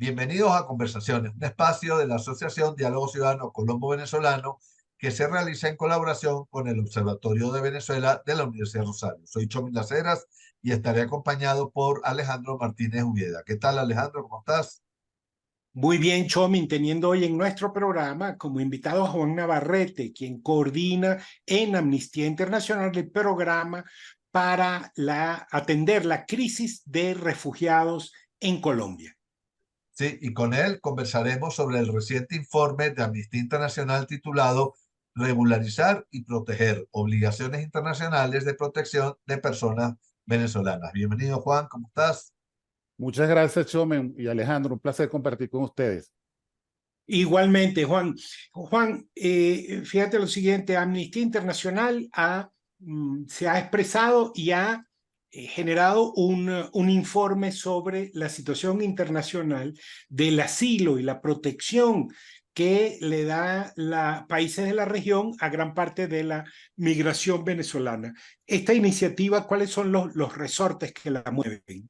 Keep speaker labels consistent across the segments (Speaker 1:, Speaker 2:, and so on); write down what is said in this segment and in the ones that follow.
Speaker 1: Bienvenidos a Conversaciones, un espacio de la Asociación Diálogo Ciudadano Colombo-Venezolano que se realiza en colaboración con el Observatorio de Venezuela de la Universidad Rosario. Soy Chomín Las Heras y estaré acompañado por Alejandro Martínez Ubieda. ¿Qué tal, Alejandro? ¿Cómo estás?
Speaker 2: Muy bien, Chomin, teniendo hoy en nuestro programa como invitado a Juan Navarrete, quien coordina en Amnistía Internacional el programa para atender la crisis de refugiados en Colombia.
Speaker 1: Sí, y con él conversaremos sobre el reciente informe de Amnistía Internacional titulado Regularizar y proteger obligaciones internacionales de protección de personas venezolanas. Bienvenido, Juan, ¿cómo estás?
Speaker 3: Muchas gracias, Chomen y Alejandro. Un placer compartir con ustedes.
Speaker 2: Igualmente, Juan. Juan, fíjate lo siguiente, Amnistía Internacional se ha expresado y ha generado un informe sobre la situación internacional del asilo y la protección que le da países de la región a gran parte de la migración venezolana. Esta iniciativa, ¿cuáles son los resortes que la mueven?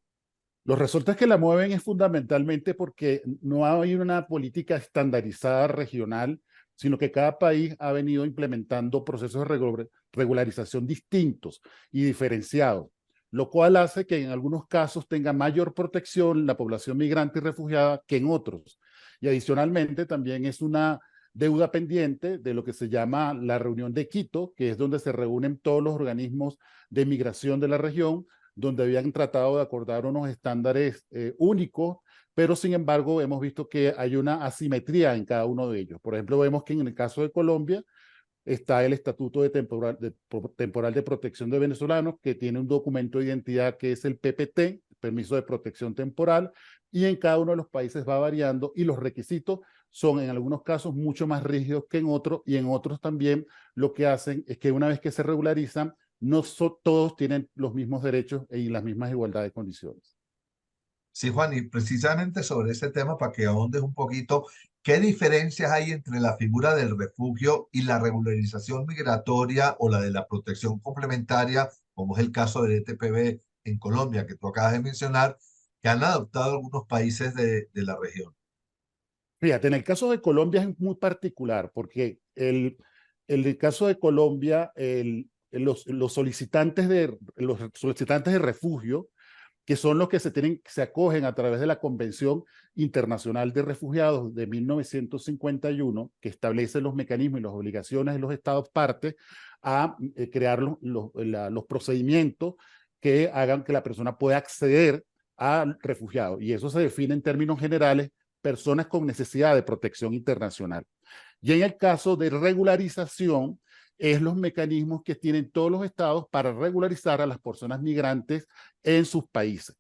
Speaker 3: Los resortes que la mueven es fundamentalmente porque no hay una política estandarizada regional, sino que cada país ha venido implementando procesos de regularización distintos y diferenciados, lo cual hace que en algunos casos tenga mayor protección la población migrante y refugiada que en otros. Y adicionalmente también es una deuda pendiente de lo que se llama la reunión de Quito, que es donde se reúnen todos los organismos de migración de la región, donde habían tratado de acordar unos estándares únicos, pero sin embargo hemos visto que hay una asimetría en cada uno de ellos. Por ejemplo, vemos que en el caso de Colombia está el Estatuto Temporal de Protección de Venezolanos, que tiene un documento de identidad que es el PPT, Permiso de Protección Temporal, y en cada uno de los países va variando y los requisitos son en algunos casos mucho más rígidos que en otros, y en otros también lo que hacen es que una vez que se regularizan, no todos tienen los mismos derechos y las mismas igualdad de condiciones.
Speaker 1: Sí, Juan, y precisamente sobre ese tema, para que ahondes un poquito, ¿qué diferencias hay entre la figura del refugio y la regularización migratoria o la de la protección complementaria, como es el caso del ETPB en Colombia, que tú acabas de mencionar, que han adoptado algunos países de la región?
Speaker 3: Fíjate, en el caso de Colombia es muy particular porque el caso de Colombia, los solicitantes de refugio, que son los que se acogen a través de la Convención Internacional de Refugiados de 1951, que establece los mecanismos y las obligaciones de los estados partes a crear los procedimientos que hagan que la persona pueda acceder al refugiado. Y eso se define en términos generales, personas con necesidad de protección internacional. Y en el caso de regularización, es los mecanismos que tienen todos los estados para regularizar a las personas migrantes en sus países.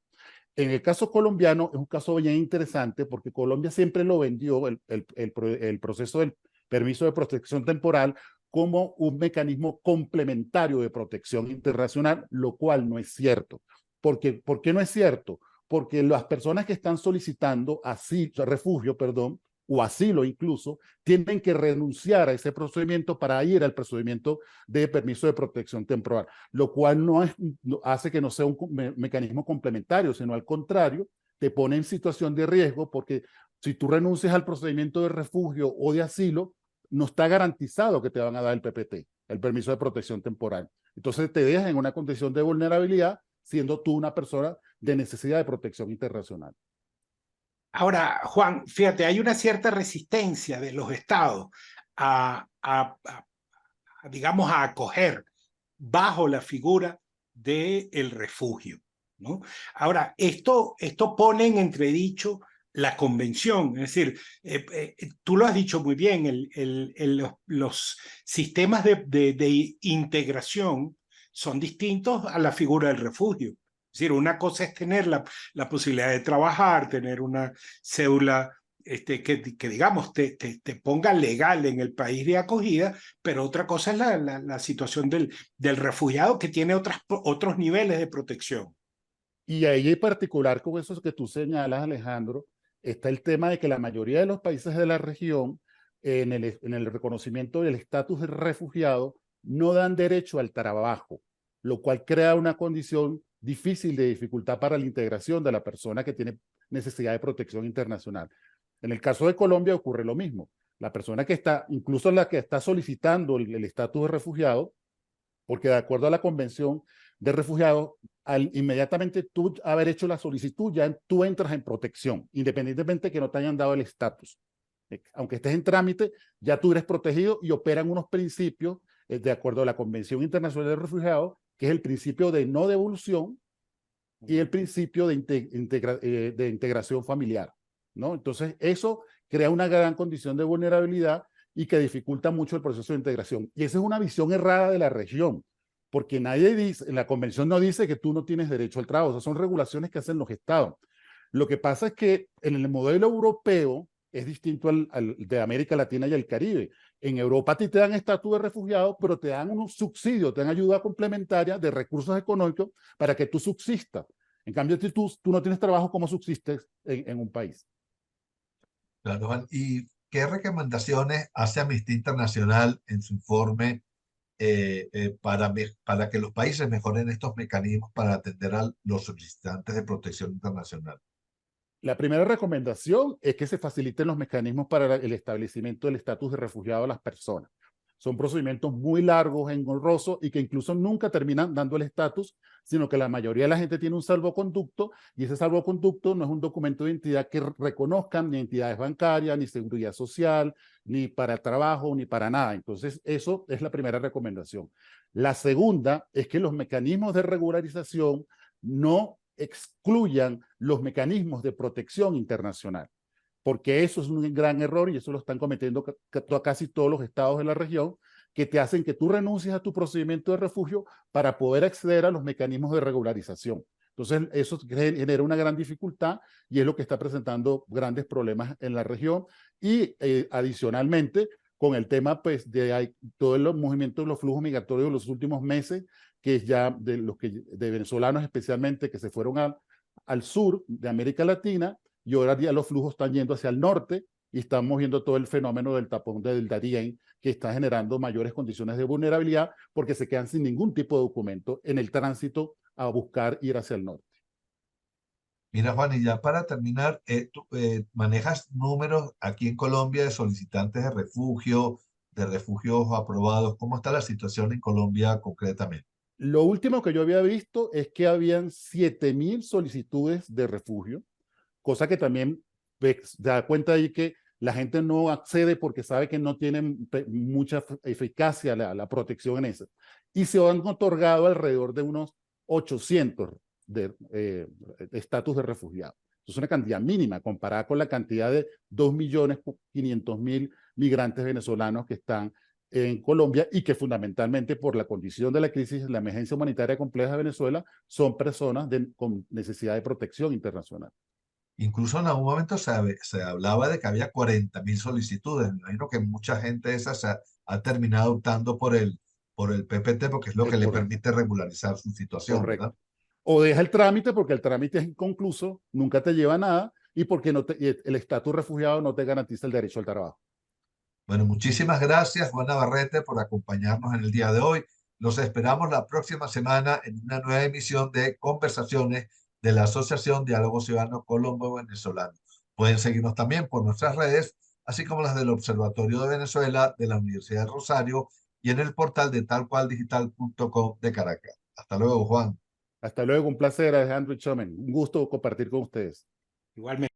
Speaker 3: En el caso colombiano es un caso bien interesante porque Colombia siempre lo vendió, el proceso del permiso de protección temporal, como un mecanismo complementario de protección internacional, lo cual no es cierto. ¿Por qué no es cierto? Porque las personas que están solicitando refugio, perdón, o asilo incluso, tienen que renunciar a ese procedimiento para ir al procedimiento de permiso de protección temporal, lo cual no hace que no sea un mecanismo complementario, sino al contrario, te pone en situación de riesgo porque si tú renuncias al procedimiento de refugio o de asilo, no está garantizado que te van a dar el PPT, el permiso de protección temporal. Entonces te dejas en una condición de vulnerabilidad siendo tú una persona de necesidad de protección internacional.
Speaker 2: Ahora, Juan, fíjate, hay una cierta resistencia de los estados digamos, a acoger bajo la figura del refugio, ¿no? Ahora, esto pone en entredicho la convención, es decir, tú lo has dicho muy bien, los sistemas de integración son distintos a la figura del refugio. Es decir, una cosa es tener la posibilidad de trabajar, tener una cédula que digamos, te ponga legal en el país de acogida, pero otra cosa es la situación del refugiado que tiene otros niveles de protección.
Speaker 3: Y ahí en particular con eso que tú señalas, Alejandro, está el tema de que la mayoría de los países de la región, en el reconocimiento del estatus de refugiado, no dan derecho al trabajo, lo cual crea una condición difícil de dificultad para la integración de la persona que tiene necesidad de protección internacional. En el caso de Colombia ocurre lo mismo. La persona que está, incluso la que está solicitando el estatus de refugiado, porque de acuerdo a la Convención de Refugiados, al inmediatamente tú haber hecho la solicitud, ya tú entras en protección, independientemente de que no te hayan dado el estatus. Aunque estés en trámite, ya tú eres protegido y operan unos principios de acuerdo a la Convención Internacional de Refugiados, que es el principio de no devolución y el principio de integración familiar, ¿no? Entonces, eso crea una gran condición de vulnerabilidad y que dificulta mucho el proceso de integración. Y esa es una visión errada de la región, porque nadie dice, en la convención no dice que tú no tienes derecho al trabajo, o sea, son regulaciones que hacen los estados. Lo que pasa es que en el modelo europeo es distinto al de América Latina y el Caribe. En Europa a ti te dan estatus de refugiado, pero te dan unos subsidios, te dan ayuda complementaria de recursos económicos para que tú subsistas. En cambio, si tú no tienes trabajo, ¿cómo subsistes en un país?
Speaker 1: Claro, Juan. ¿Y qué recomendaciones hace Amnistía Internacional en su informe para que los países mejoren estos mecanismos para atender a los solicitantes de protección internacional?
Speaker 3: La primera recomendación es que se faciliten los mecanismos para el establecimiento del estatus de refugiado a las personas. Son procedimientos muy largos, engorrosos y que incluso nunca terminan dando el estatus, sino que la mayoría de la gente tiene un salvoconducto y ese salvoconducto no es un documento de identidad que reconozcan ni entidades bancarias, ni seguridad social, ni para el trabajo, ni para nada. Entonces, eso es la primera recomendación. La segunda es que los mecanismos de regularización no excluyan los mecanismos de protección internacional, porque eso es un gran error y eso lo están cometiendo casi todos los estados de la región, que te hacen que tú renuncies a tu procedimiento de refugio para poder acceder a los mecanismos de regularización. Entonces, eso genera una gran dificultad y es lo que está presentando grandes problemas en la región. Y adicionalmente, con el tema pues, de todo el movimiento de los flujos migratorios de los últimos meses, que es ya de venezolanos especialmente que se fueron al sur de América Latina, y ahora ya los flujos están yendo hacia el norte y estamos viendo todo el fenómeno del tapón del Darién, que está generando mayores condiciones de vulnerabilidad porque se quedan sin ningún tipo de documento en el tránsito a buscar ir hacia el norte.
Speaker 1: Mira, Juan, y ya para terminar, tú manejas números aquí en Colombia de solicitantes de refugios aprobados. ¿Cómo está la situación en Colombia concretamente?
Speaker 3: Lo último que yo había visto es que habían 7.000 solicitudes de refugio, cosa que también da cuenta ahí que la gente no accede porque sabe que no tienen mucha eficacia la protección en eso. Y se han otorgado alrededor de unos 800 de estatus de refugiado. Es una cantidad mínima comparada con la cantidad de 2.500.000 migrantes venezolanos que están en Colombia y que fundamentalmente por la condición de la crisis, la emergencia humanitaria compleja de Venezuela, son personas con necesidad de protección internacional.
Speaker 1: Incluso en algún momento se hablaba de que había 40.000 solicitudes. Me imagino que mucha gente de esas ha terminado optando por el PPT porque es lo
Speaker 3: Es
Speaker 1: que le
Speaker 3: correcto.
Speaker 1: permite regularizar su situación, ¿verdad?
Speaker 3: Correcto. O deja el trámite porque el trámite es inconcluso, nunca te lleva a nada y porque el estatus refugiado no te garantiza el derecho al trabajo.
Speaker 1: Bueno, muchísimas gracias, Juan Navarrete, por acompañarnos en el día de hoy. Los esperamos la próxima semana en una nueva emisión de Conversaciones de la Asociación Diálogo Ciudadano Colombo-Venezolano. Pueden seguirnos también por nuestras redes, así como las del Observatorio de Venezuela, de la Universidad de Rosario y en el portal de talcualdigital.com de Caracas. Hasta luego, Juan.
Speaker 3: Hasta luego, un placer, Alejandro y Chomen. Un gusto compartir con ustedes.
Speaker 2: Igualmente.